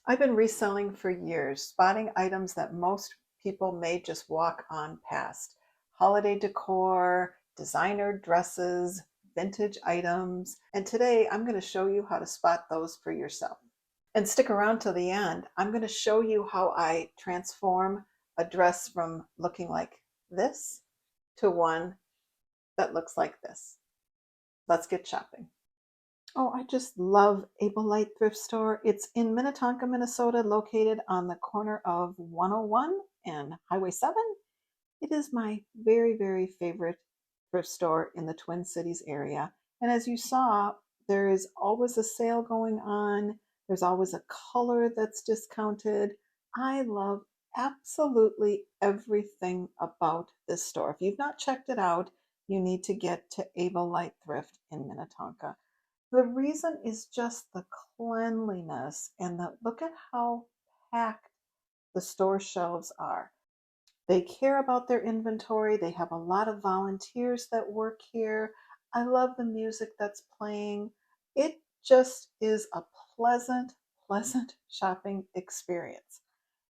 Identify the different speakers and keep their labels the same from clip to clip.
Speaker 1: I've been reselling for years, spotting items that most people may just walk on past. Holiday decor, designer dresses, vintage items. And today I'm going to show you how to spot those for yourself. And stick around till the end. I'm going to show you how I transform a dress from looking like this to one that looks like this. Let's get shopping. Oh, I just love Able Light Thrift Store. It's in Minnetonka, Minnesota, located on the corner of 101 and Highway 7. It is my very, very favorite thrift store in the Twin Cities area. And as you saw, there is always a sale going on. There's always a color that's discounted. I love absolutely everything about this store. If you've not checked it out, you need to get to Able Light Thrift in Minnetonka. The reason is just the cleanliness and the look at how packed the store shelves are. They care about their inventory. They have a lot of volunteers that work here. I love the music that's playing. It just is a pleasant, pleasant shopping experience.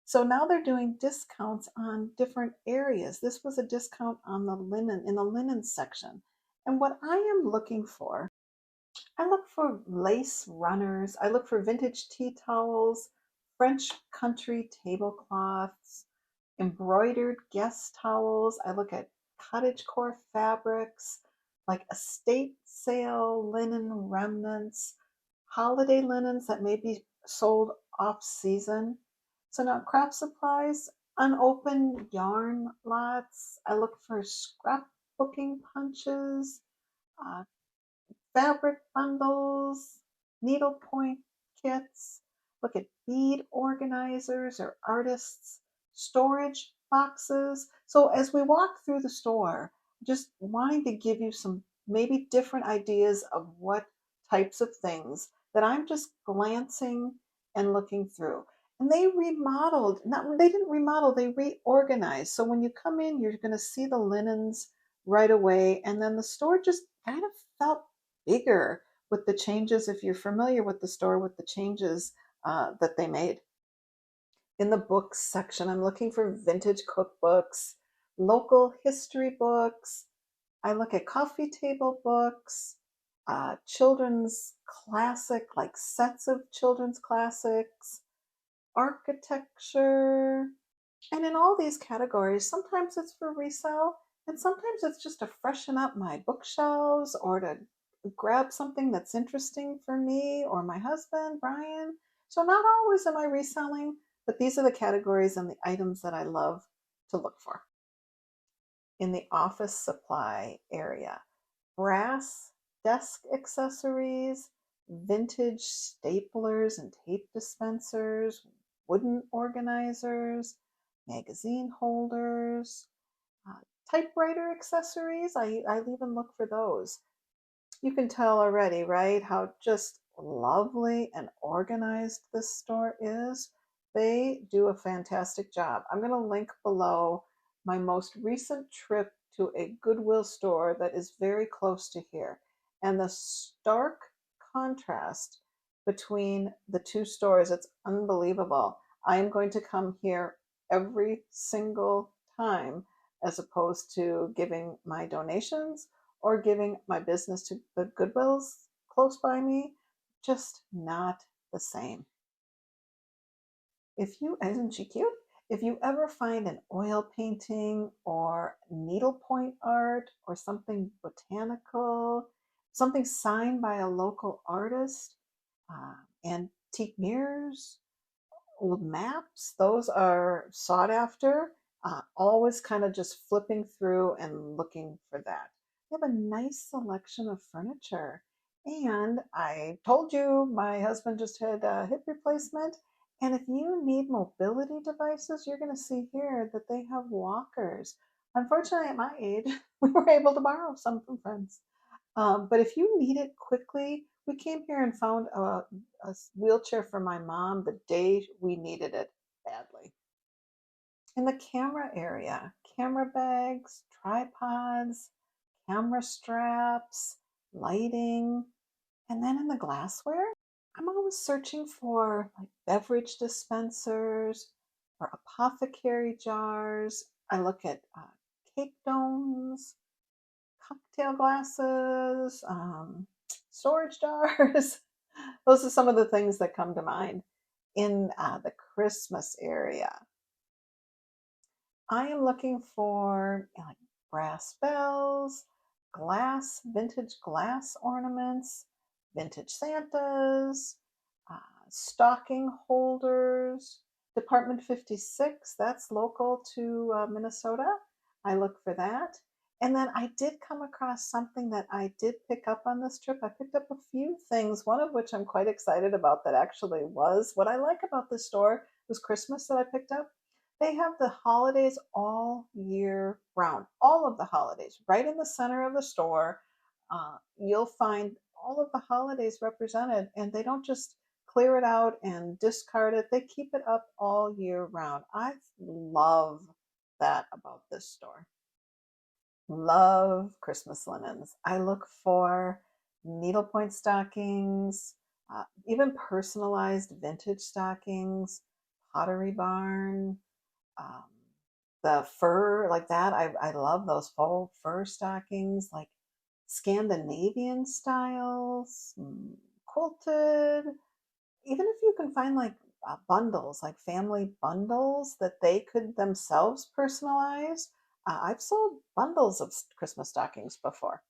Speaker 1: So now they're doing discounts on different areas. This was a discount on the linen in the linen section. And what I am looking for, I look for lace runners. I look for vintage tea towels, French country tablecloths, embroidered guest towels. I look at cottagecore fabrics, like estate sale linen remnants, holiday linens that may be sold off season. So now craft supplies, unopened yarn lots. I look for scrapbooking punches, uh, fabric bundles, needlepoint kits, look at bead organizers or artists, storage boxes. So as we walk through the store, just wanting to give you some maybe different ideas of what types of things that I'm just glancing and looking through. And they remodeled, not they didn't remodel, they reorganized. So when you come in, you're going to see the linens right away. And then the store just kind of felt bigger with the changes, if you're familiar with the store, with the changes that they made. In the books section, I'm looking for vintage cookbooks, local history books. I look at coffee table books, children's classic, like sets of children's classics, architecture. And in all these categories, sometimes it's for resale, and sometimes it's just to freshen up my bookshelves or to grab something that's interesting for me or my husband, Brian. So, not always am I reselling, but these are the categories and the items that I love to look for. In the office supply area, brass desk accessories, vintage staplers and tape dispensers, wooden organizers, magazine holders, uh, typewriter accessories. I even look for those. You can tell already, right, how just lovely and organized this store is. They do a fantastic job. I'm going to link below my most recent trip to a Goodwill store that is very close to here. And the stark contrast between the two stores, it's unbelievable. I am going to come here every single time as opposed to giving my donations or giving my business to the Goodwills close by me, just not the same. Isn't she cute? If you ever find an oil painting or needlepoint art or something botanical, something signed by a local artist, antique mirrors, old maps, those are sought after. Always kind of just flipping through and looking for that. They have a nice selection of furniture. And I told you my husband just had a hip replacement. And if you need mobility devices, you're going to see here that they have walkers. Unfortunately, at my age, we were able to borrow some from friends. But if you need it quickly, we came here and found a wheelchair for my mom the day we needed it badly. In the camera area, camera bags, tripods, camera straps, lighting, and then in the glassware, I'm always searching for like beverage dispensers or apothecary jars. I look at cake domes, cocktail glasses, storage jars. Those are some of the things that come to mind in the Christmas area. I am looking for like brass bells, vintage glass ornaments, vintage Santas, uh, stocking holders, Department 56, that's local to Minnesota. I look for that. And then I did come across something that I did pick up on this trip. I picked up a few things, one of which I'm quite excited about that actually was what I like about this store was Christmas that I picked up. They have the holidays all year round, all of the holidays, right in the center of the store. You'll find all of the holidays represented, and they don't just clear it out and discard it. They keep it up all year round. I love that about this store. Love Christmas linens. I look for needlepoint stockings, even personalized vintage stockings, Pottery Barn, um, the fur like that. I love those faux fur stockings, like Scandinavian styles, quilted. Even if you can find like bundles, like family bundles that they could themselves personalize. I've sold bundles of Christmas stockings before.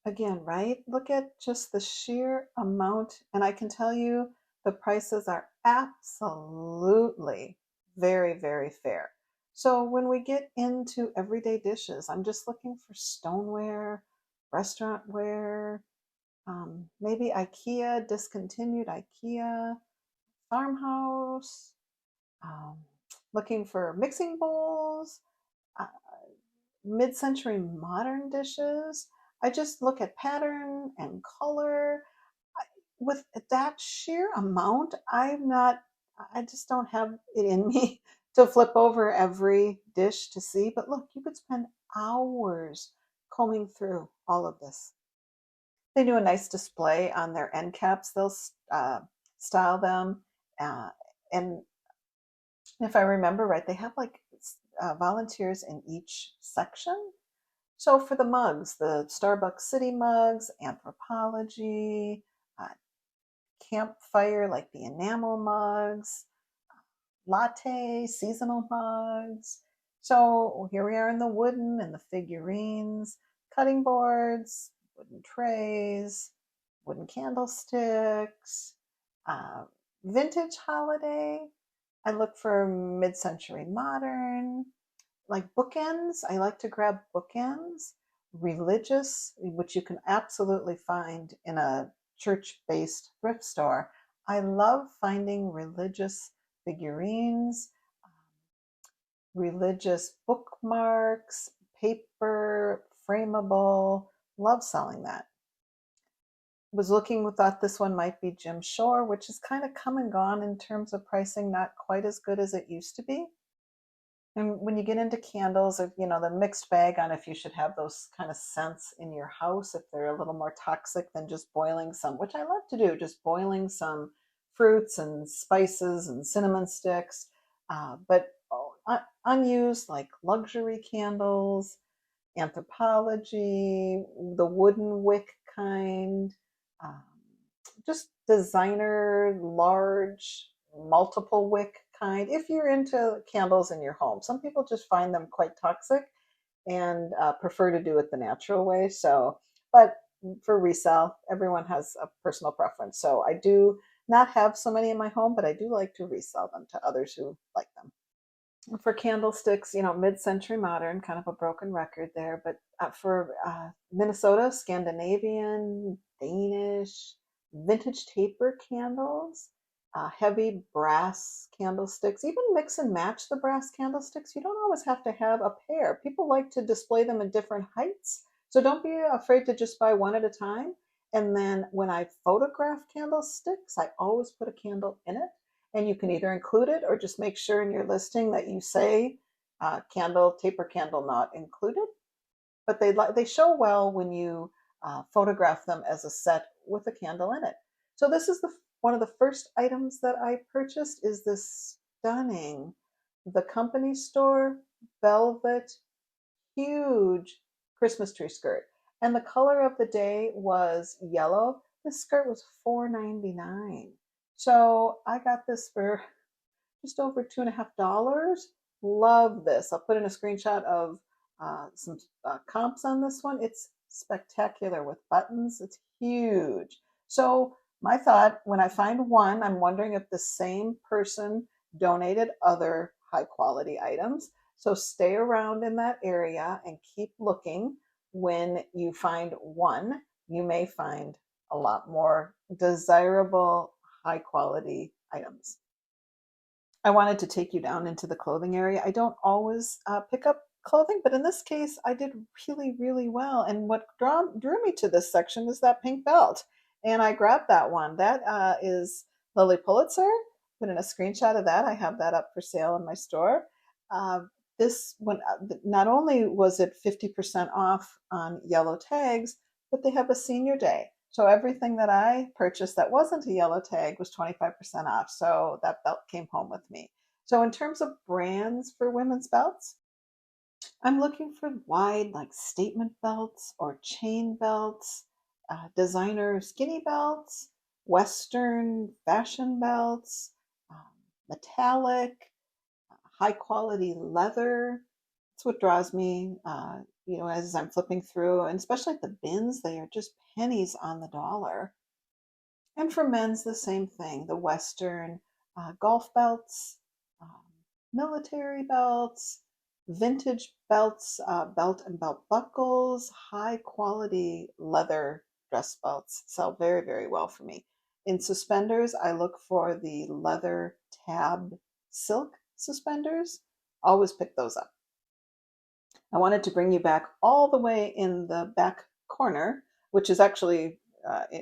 Speaker 1: Again, right? Look at just the sheer amount, and I can tell you the prices are absolutely very, very fair. So when we get into everyday dishes, I'm just looking for stoneware, restaurantware, maybe IKEA, discontinued IKEA, farmhouse, um, looking for mixing bowls, uh, mid-century modern dishes. I just look at pattern and color. With that sheer amount, I just don't have it in me to flip over every dish to see. But look, you could spend hours combing through all of this. They do a nice display on their end caps. They'll style them. Uh, and if I remember right, they have like volunteers in each section. So for the mugs, the Starbucks City mugs, anthropology, uh, campfire, like the enamel mugs, latte, seasonal mugs. So here we are in the wooden and the figurines, cutting boards, wooden trays, wooden candlesticks, uh, vintage holiday. I look for mid-century modern, like bookends. I like to grab bookends, religious, which you can absolutely find in a church-based thrift store. I love finding religious figurines, religious bookmarks, paper, frameable. Love selling that. Was looking, thought this one might be Jim Shore, which is kind of come and gone in terms of pricing, not quite as good as it used to be. And when you get into candles, or the mixed bag on if you should have those kind of scents in your house, if they're a little more toxic than just boiling some, which I love to do, just boiling some fruits and spices and cinnamon sticks. But unused, like luxury candles, anthropology, the wooden wick kind, um, just designer, large, multiple wick kind. If you're into candles in your home, some people just find them quite toxic and prefer to do it the natural way. So, but for resale, everyone has a personal preference. So I do not have so many in my home, but I do like to resell them to others who like them. For candlesticks, mid-century modern, kind of a broken record there, but for Minnesota, Scandinavian, Danish, vintage taper candles, heavy brass candlesticks, even mix and match the brass candlesticks. You don't always have to have a pair. People like to display them in different heights, so don't be afraid to just buy one at a time. And then when I photograph candlesticks, I always put a candle in it, and you can either include it or just make sure in your listing that you say taper candle not included. But they show well when you photograph them as a set with a candle in it. So this is the One of the first items that I purchased is this stunning The Company Store velvet huge Christmas tree skirt. And the color of the day was yellow. This skirt was $4.99. So I got this for just over $2.50. Love this. I'll put in a screenshot of some comps on this one. It's spectacular with buttons. It's huge. So my thought, when I find one, I'm wondering if the same person donated other high quality items. So stay around in that area and keep looking. When you find one, you may find a lot more desirable, high quality items. I wanted to take you down into the clothing area. I don't always pick up clothing, but in this case, I did really, really well. And what drew me to this section is that pink belt. And I grabbed that one. That is Lily Pulitzer. Put in a screenshot of that. I have that up for sale in my store. Uh, this one, not only was it 50% off on yellow tags, but they have a senior day. So everything that I purchased that wasn't a yellow tag was 25% off. So that belt came home with me. So in terms of brands for women's belts, I'm looking for wide, like statement belts or chain belts, designer skinny belts, Western fashion belts, um, metallic, high quality leather. That's what draws me, as I'm flipping through, and especially at the bins, they are just pennies on the dollar. And for men's, the same thing, the Western golf belts, um, military belts, vintage belts, belt and belt buckles, high quality leather dress belts sell very, very well for me. In suspenders, I look for the leather tab silk suspenders. Always pick those up. I wanted to bring you back all the way in the back corner, which is actually,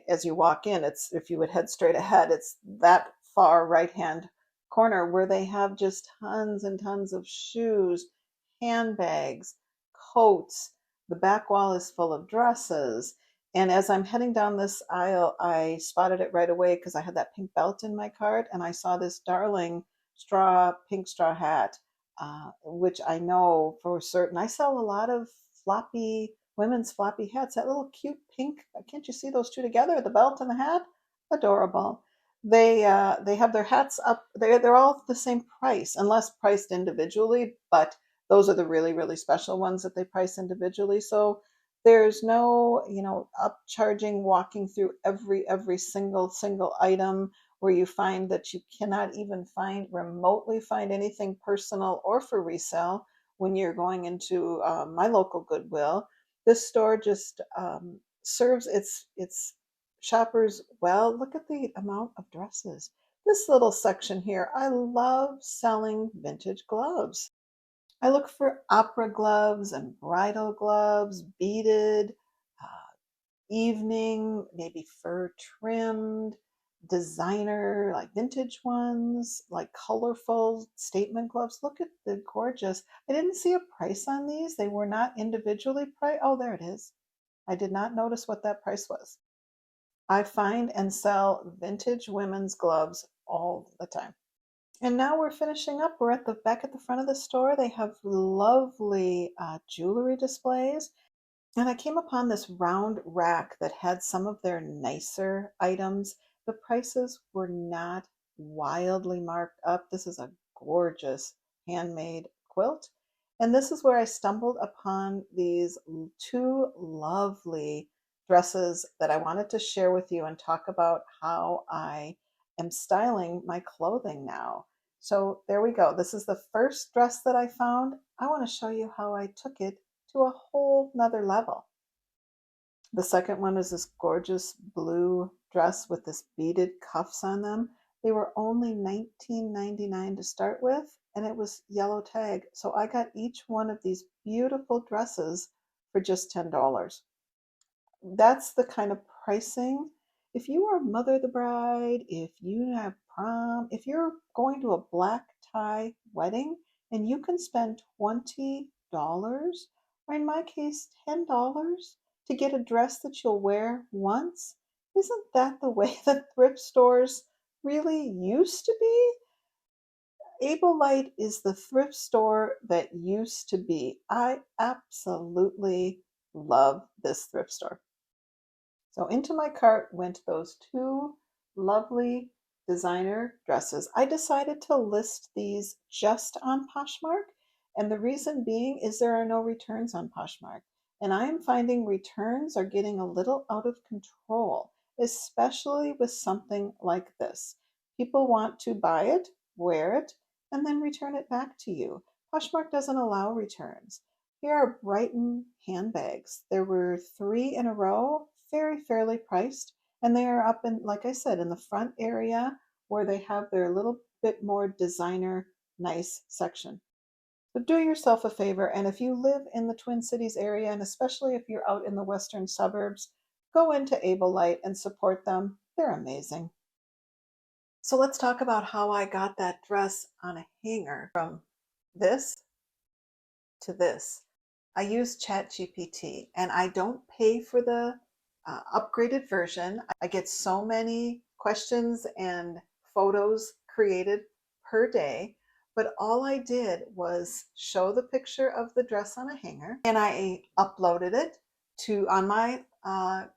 Speaker 1: as you walk in, it's if you would head straight ahead, it's that far right hand corner where they have just tons and tons of shoes, handbags, coats. The back wall is full of dresses. And as I'm heading down this aisle, I spotted it right away because I had that pink belt in my cart and I saw this darling pink straw hat, which I know for certain. I sell a lot of floppy women's floppy hats. That little cute pink. Can't you see those two together? The belt and the hat, adorable. They have their hats up. They're all the same price, unless priced individually. But those are the really really special ones that they price individually. So there's no upcharging walking through every single item where you find that you cannot even remotely find anything personal or for resale when you're going into my local Goodwill. This store just serves its shoppers well. Look at the amount of dresses. This little section here, I love selling vintage gloves. I look for opera gloves and bridal gloves, beaded, uh, evening, maybe fur trimmed, designer, like vintage ones, like colorful statement gloves. Look at the gorgeous. I didn't see a price on these. They were not individually priced. Oh, there it is. I did not notice what that price was. I find and sell vintage women's gloves all the time. And now we're finishing up. We're at the back at the front of the store. They have lovely jewelry displays. And I came upon this round rack that had some of their nicer items. The prices were not wildly marked up. This is a gorgeous handmade quilt. And this is where I stumbled upon these two lovely dresses that I wanted to share with you and talk about how I am styling my clothing now. So there we go. This is the first dress that I found. I want to show you how I took it to a whole nother level. The second one is this gorgeous blue dress with this beaded cuffs on them. They were only $19.99 to start with, and it was yellow tag. So I got each one of these beautiful dresses for just $10. That's the kind of pricing. If you are mother the bride, if you have prom, if you're going to a black tie wedding and you can spend $20, or in my case, $10 to get a dress that you'll wear once, isn't that the way that thrift stores really used to be. Able is the thrift store that used to be. I absolutely love this thrift store. So into my cart went those two lovely designer dresses. I decided to list these just on Poshmark, and the reason being is there are no returns on Poshmark. And I am finding returns are getting a little out of control, especially with something like this. People want to buy it, wear it, and then return it back to you. Poshmark doesn't allow returns. Here are Brighton handbags. There were three in a row, very fairly priced, and they are up in, like I said, in the front area where they have their little bit more designer nice section. So do yourself a favor, and if you live in the Twin Cities area, and especially if you're out in the western suburbs, go into Able and support them. They're amazing. So let's talk about how I got that dress on a hanger from this to this. I use ChatGPT and I don't pay for the upgraded version. I get so many questions and photos created per day, but all I did was show the picture of the dress on a hanger and I uploaded it to on my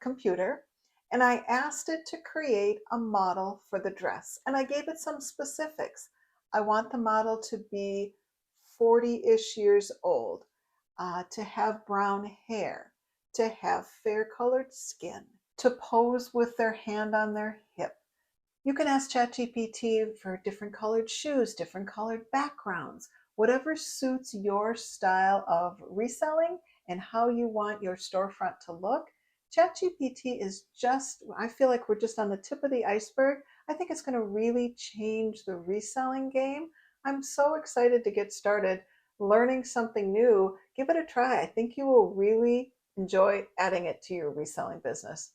Speaker 1: computer and I asked it to create a model for the dress and I gave it some specifics. I want the model to be 40-ish years old, to have brown hair, to have fair colored skin, to pose with their hand on their hip. You can ask ChatGPT for different colored shoes, different colored backgrounds, whatever suits your style of reselling and how you want your storefront to look. ChatGPT is just, I feel like we're just on the tip of the iceberg. I think it's going to really change the reselling game. I'm so excited to get started learning something new. Give it a try. I think you will really enjoy adding it to your reselling business.